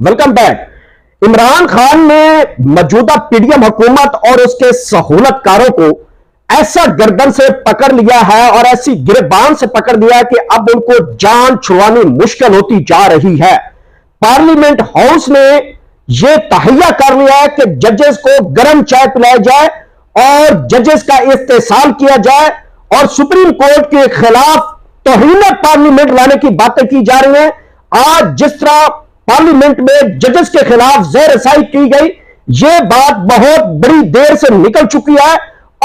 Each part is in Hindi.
Welcome back. इमरान खान ने मौजूदा पीडीएम हुकूमत और उसके सहूलतकारों को ऐसा गर्दन से पकड़ लिया है और ऐसी गिरबान से पकड़ लिया है कि अब उनको जान छुड़वानी मुश्किल होती जा रही है। पार्लियामेंट हाउस ने यह तहैया कर लिया है कि जजेस को गर्म चाय पिलाया जाए और जजेस का इस्तेसाल किया जाए और सुप्रीम कोर्ट के खिलाफ तौहीन पार्लियामेंट लाने की बातें की जा रही हैं। आज जिस तरह पार्लियामेंट में जजेस के खिलाफ ज़ेर-ए-साई की गई, यह बात बहुत बड़ी देर से निकल चुकी है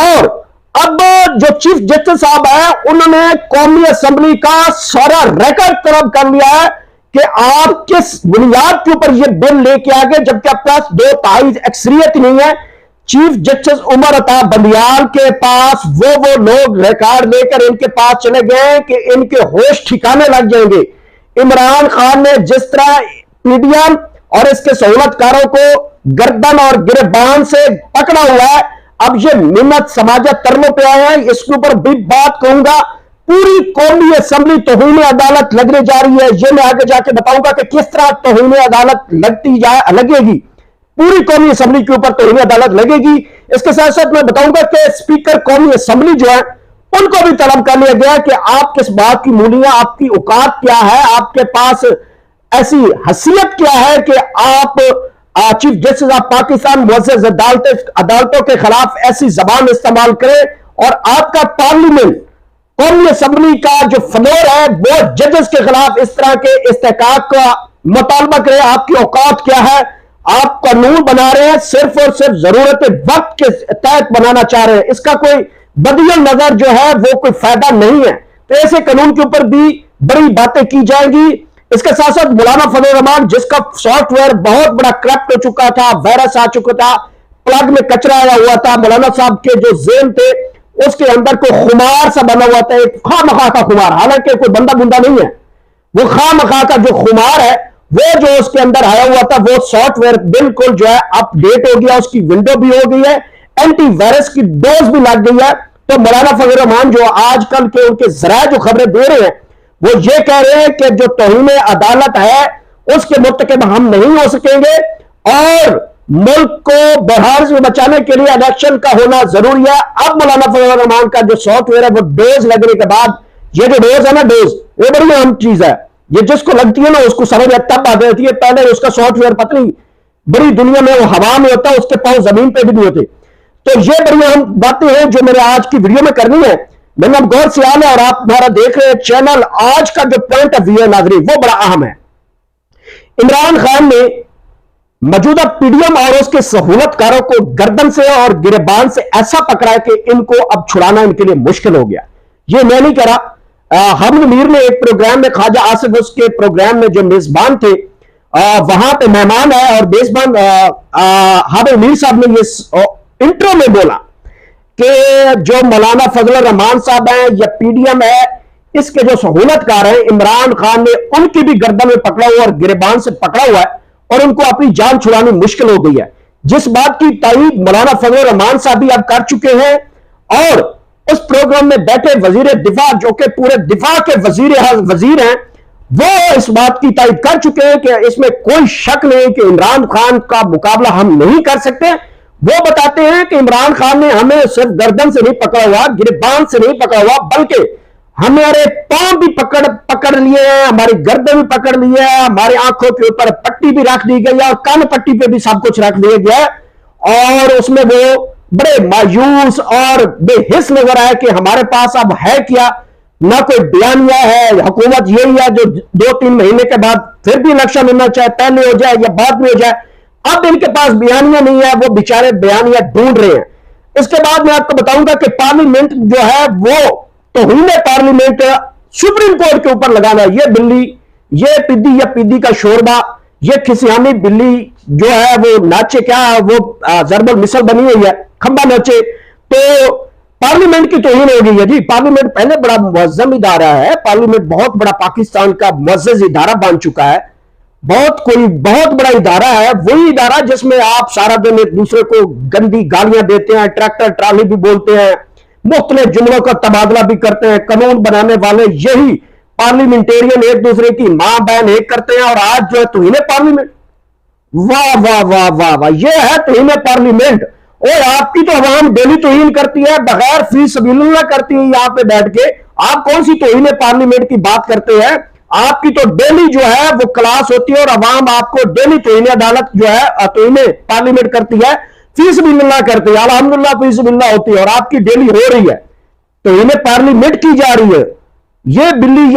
और अब जो चीफ जस्टिस साहब है उन्होंने कौमी असेंबली का सारा रिकॉर्ड तलब कर लिया है कि आप किस बुनियाद के ऊपर यह बिल लेके आ गए, जबकि आपके पास 2/3 अक्सरियत नहीं है। चीफ जस्टिस उमर अता बंदियाल के पास वो लोग रिकॉर्ड लेकर इनके पास चले गए कि इनके होश ठिकाने लग जाएंगे। इमरान खान ने जिस तरह पीडीएम और इसके सहूलतकारों को गर्दन और गिरबान से पकड़ा हुआ है, अब ये मिन्नत समाजत तरलों पे आए हैं। इसके ऊपर भी बात कहूंगा। पूरी कौमी असेंबली तौहीन अदालत लगने जा रही है। ये मैं आगे जाके बताऊंगा कि किस तरह तौहीन अदालत लगेगी। पूरी कौमी असेंबली के ऊपर तौहीन अदालत लगेगी। इसके साथ साथ मैं बताऊंगा कि स्पीकर कौमी असेंबली जो है उनको भी तलब कर लिया गया कि आप किस बात की मूलियां, आपकी औकात क्या है, आपके पास ऐसी हैसियत क्या है कि आप चीफ जस्टिस ऑफ पाकिस्तान मुअज़्ज़ज़ अदालतों के खिलाफ ऐसी जबान इस्तेमाल करें और आपका पार्लियामेंट कौमी असेंबली का जो फ्लोर है वो जजेस के खिलाफ इस तरह के इस्तेकाक का मुतालबा करे। आपकी औकात क्या है? आप कानून बना रहे हैं सिर्फ और सिर्फ जरूरत वक्त के तहत बनाना चाह रहे हैं। इसका कोई बदियल नजर जो है वो कोई फायदा नहीं है। तो ऐसे कानून के ऊपर भी बड़ी बातें की जाएंगी। इसके साथ साथ मौलाना फजल रहमान जिसका सॉफ्टवेयर बहुत बड़ा करप्ट हो चुका था, वायरस आ चुका था, प्लग में कचरा आया हुआ था, मौलाना साहब के जो जेल थे उसके अंदर कोई खुमार सा बना हुआ था, एक खामखा का खुमार, हालांकि कोई बंदा बुंदा नहीं है, वो खामखा का जो खुमार है वो जो उसके अंदर आया हुआ था वो सॉफ्टवेयर बिल्कुल जो है अपडेट हो गया, उसकी विंडो भी हो गई है, एंटी वायरस की डोज भी लग गई है। तो मौलाना फजल रहमान जो आजकल के उनके जराए जो खबरें दे रहे हैं वो ये कह रहे हैं कि जो तौहीन अदालत है उसके मुत्तकिब हम नहीं हो सकेंगे और मुल्क को बहार से बचाने के लिए इलेक्शन का होना जरूरी है। अब मौलाना फजल रहमान का जो सॉफ्टवेयर है वो डोज लगने के बाद, ये जो डोज है ना, डोज ये बड़ी अहम चीज है। ये जिसको लगती है ना उसको समझ तब आ जाती है, पहले उसका सॉफ्टवेयर पता नहीं बड़ी दुनिया में वो हवा में होता है, उसके पांव जमीन पे भी नहीं होते। तो ये बड़ी अहम बातें हैं जो मेरे आज की वीडियो में करनी है। मैंने अब गौर से आना और आप हमारा देख रहे हैं चैनल। आज का जो पॉइंट ऑफ व्यू है नाज़रीन वो बड़ा अहम है। इमरान खान ने मौजूदा पीडीएम और उसके सहूलतकारों को गर्दन से और गिरबान से ऐसा पकड़ा है कि इनको अब छुड़ाना इनके लिए मुश्किल हो गया। ये मैं नहीं करा, हामिद मीर ने एक प्रोग्राम में, ख्वाजा आसिफ उसके प्रोग्राम में जो मेजबान थे वहां पे मेहमान है और मेजबान हामिद मीर साहब ने ये इंट्रो में बोला कि जो मौलाना फजल रहमान साहब हैं या पीडीएम है इसके जो सहूलतकार हैं इमरान खान ने उनकी भी गर्दन में पकड़ा हुआ और गिरबान से पकड़ा हुआ है और उनको अपनी जान छुड़ानी मुश्किल हो गई है। जिस बात की तारीफ मौलाना फजल रहमान साहब भी अब कर चुके हैं और उस प्रोग्राम में बैठे वजीर दिफा जो कि पूरे दिफा के वजीर हैं वो इस बात की तारीफ कर चुके हैं कि इसमें कोई शक नहीं कि इमरान खान का मुकाबला हम नहीं कर सकते। वो बताते हैं कि इमरान खान ने हमें सिर्फ गर्दन से नहीं पकड़ा हुआ, गिरबान से नहीं पकड़ा हुआ, बल्कि हमारे पांव भी पकड़ लिए हैं, हमारी गर्दन भी पकड़ ली है, हमारी आंखों के ऊपर पट्टी भी रख दी गई है और कान पट्टी पे भी सब कुछ रख दिया गया है। और उसमें वो बड़े मायूस और बेहिस नजर आए कि हमारे पास अब है क्या, ना कोई बयानिया है, हुकूमत यही है जो 2-3 महीने के बाद फिर भी इलेक्शन होना चाहे, पहले हो जाए या बाद में हो जाए। अब इनके पास बयानिया नहीं है, वो बेचारे बयानिया ढूंढ रहे हैं। इसके बाद मैं आपको बताऊंगा कि पार्लियामेंट जो है वो तौहीन पार्लियामेंट सुप्रीम कोर्ट के ऊपर लगाना, ये बिल्ली, ये पिद्दी या पिद्दी का शोरबा, ये खिसियानी बिल्ली जो है वो नाचे क्या, वो जरबल मिसल बनी हुई है, खंबा नाचे। तो पार्लियामेंट की तौहीन हो गई है जी। पार्लियामेंट पहले बड़ा मुअज़्ज़म इदारा है, पार्लियामेंट बहुत बड़ा पाकिस्तान का मुअज़्ज़ज़ इदारा बन चुका है, बहुत बड़ा इदारा है, वही इदारा जिसमें आप सारा दिन एक दूसरे को गंदी गालियां देते हैं, ट्रैक्टर ट्राली भी बोलते हैं, मुख्तलिफ जुमलों का तबादला भी करते हैं। कानून बनाने वाले यही पार्लियामेंटेरियन एक दूसरे की मां बहन एक करते हैं और आज जो है तौहीन पार्लियामेंट, वाह वाह वाह वाह वाह, ये है तौहीन पार्लियामेंट। और आपकी तो अवाम डेली तौहीन करती है, बगैर फी सबीलिल्लाह करती है यहां पे बैठ के। आप कौन सी तौहीन पार्लियामेंट की बात करते हैं? आपकी तो डेली जो है वो क्लास होती है और अवाम आपको डेली तौहीन अदालत जो है तौहीन पार्लियामेंट करती है, फी सबीलिल्लाह करती है, अल्हम्दुलिल्लाह फी सबीलिल्लाह होती है, और आपकी डेली हो रही है, तौहीन पार्लियामेंट की जा रही है। ये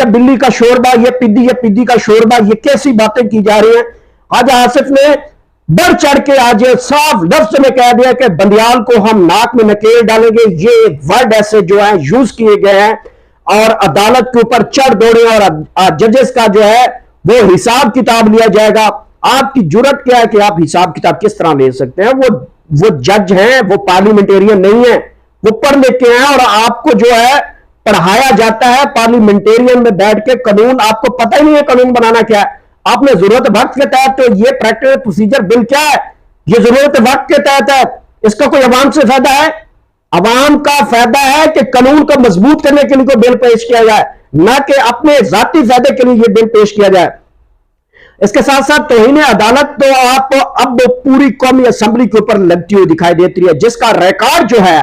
बिल्ली का शोरबा, ये पिद्दी का शोरबा, ये कैसी बातें की जा रही हैं? आज आसिफ ने बढ़ चढ़ के आज साफ लफ्ज में कह दिया कि बंदियाल को हम नाक में नकेल डालेंगे। ये वर्ड ऐसे जो है यूज किए गए हैं, और अदालत के ऊपर चढ़ दौड़े, और जजेस का जो है वो हिसाब किताब लिया जाएगा। आपकी जुर्रत क्या है कि आप हिसाब किताब किस तरह ले सकते हैं? वो जज हैं, वो पार्लियामेंटेरियन नहीं है, वो पढ़ लिख के हैं, और आपको जो है पढ़ाया जाता है पार्लियामेंटेरियन में बैठ के कानून। आपको पता ही नहीं है कानून बनाना क्या है। आपने जरूरत वक्त के तहत, तो ये प्रैक्टिकल प्रोसीजर बिल क्या है? ये जरूरत वक्त के तहत है। इसका कोई अवाम से फायदा है? अवाम का फायदा है कि कानून को मजबूत करने के लिए कोई बिल पेश किया जाए, ना कि अपने जाती फायदे के लिए यह बिल पेश किया जाए। इसके साथ साथ तौहीन अदालत तो आप अब पूरी कौमी असेंबली के ऊपर लगती हुई दिखाई देती है, जिसका रिकॉर्ड जो है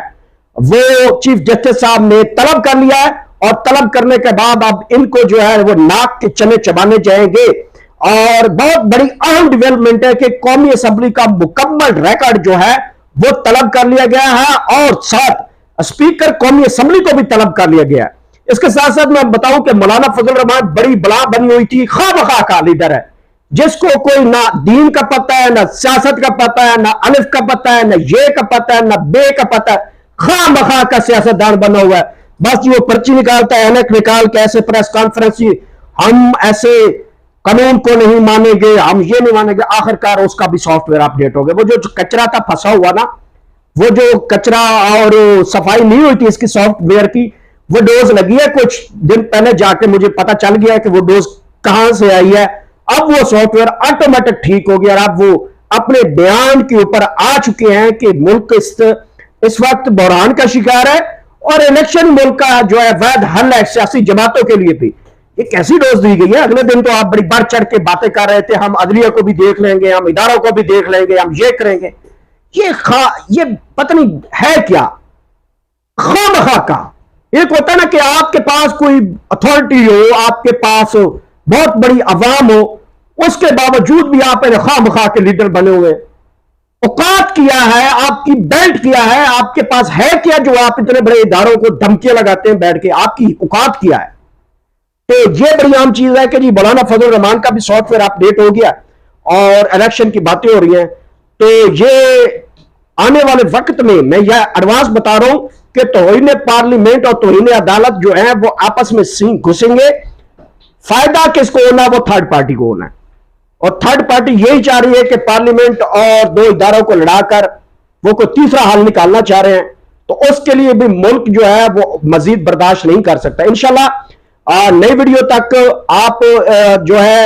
वो चीफ जस्टिस साहब ने तलब कर लिया है, और तलब करने के बाद अब इनको जो है वो नाक के चने चबाने जाएंगे। और बहुत बड़ी अहम डेवलपमेंट है कि कौमी असेंबली का मुकम्मल रिकॉर्ड जो है वो तलब कर लिया गया है, और साथ स्पीकर कौमी असेंबली को भी तलब कर लिया गया है। इसके साथ साथ मैं बताऊं कि मौलाना फजल रहमान बड़ी बला बनी हुई थी, खामखा का लीडर है, जिसको कोई ना दीन का पता है, ना सियासत का पता है, ना अलिफ का पता है, ना ये का पता है, ना बे का पता है, खामखा का सियासतदान बना हुआ है। बस वो पर्ची निकालता है, एनक निकाल के ऐसे प्रेस कॉन्फ्रेंस, हम ऐसे कानून को नहीं मानेंगे, हम ये नहीं मानेंगे। आखिरकार उसका भी सॉफ्टवेयर अपडेट हो गया। वो जो कचरा था फंसा हुआ ना, वो जो कचरा और सफाई नहीं हुई थी इसकी सॉफ्टवेयर की, वो डोज लगी है कुछ दिन पहले, जाके मुझे पता चल गया है कि वो डोज कहां से आई है। अब वो सॉफ्टवेयर ऑटोमेटिक ठीक हो गया, और अब वो अपने बयान के ऊपर आ चुके हैं कि मुल्क इस वक्त बहरान का शिकार है, और इलेक्शन मुल्क का जो है वैध हल है सियासी जमातों के लिए भी। ये कैसी डोज दी गई है? अगले दिन तो आप बड़ी बढ़ चढ़ के बातें कर रहे थे, हम अदलिया को भी देख लेंगे, हम इदारों को भी देख लेंगे, हम ये करेंगे। ये पता नहीं है क्या, खामखा का। एक होता है ना कि आपके पास कोई अथॉरिटी हो, आपके पास बहुत बड़ी अवाम हो, उसके बावजूद भी आप खामखा के लीडर बने हुए। औकात किया है, आपकी बेल्ट किया है, आपके पास है क्या जो आप इतने बड़े इदारों को धमकियां लगाते हैं बैठ के? आपकी औकात किया है। तो ये बड़ी आम चीज है कि जी मौलाना फजल रहमान का भी सॉफ्टवेयर अपडेट हो गया, और इलेक्शन की बातें हो रही हैं। तो ये आने वाले वक्त में मैं यह एडवांस बता रहा हूं कि तौहीन पार्लियामेंट और तौहीन अदालत जो है वो आपस में सींग घुसेंगे। फायदा किसको होना? वो थर्ड पार्टी को होना है, और थर्ड पार्टी यही चाह रही है कि पार्लियामेंट और दो इदारों को लड़ाकर वो कोई तीसरा हल निकालना चाह रहे हैं। तो उसके लिए भी मुल्क जो है वो मजीद बर्दाश्त नहीं कर सकता। इंशाल्लाह नई वीडियो तक आप जो है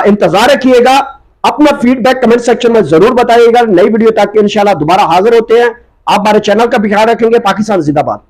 इंतजार रखिएगा। अपना फीडबैक कमेंट सेक्शन में जरूर बताइएगा। नई वीडियो तक इंशाल्लाह दोबारा हाजिर होते हैं। आप हमारे चैनल का भी ख्याल रखेंगे। पाकिस्तान जिंदाबाद।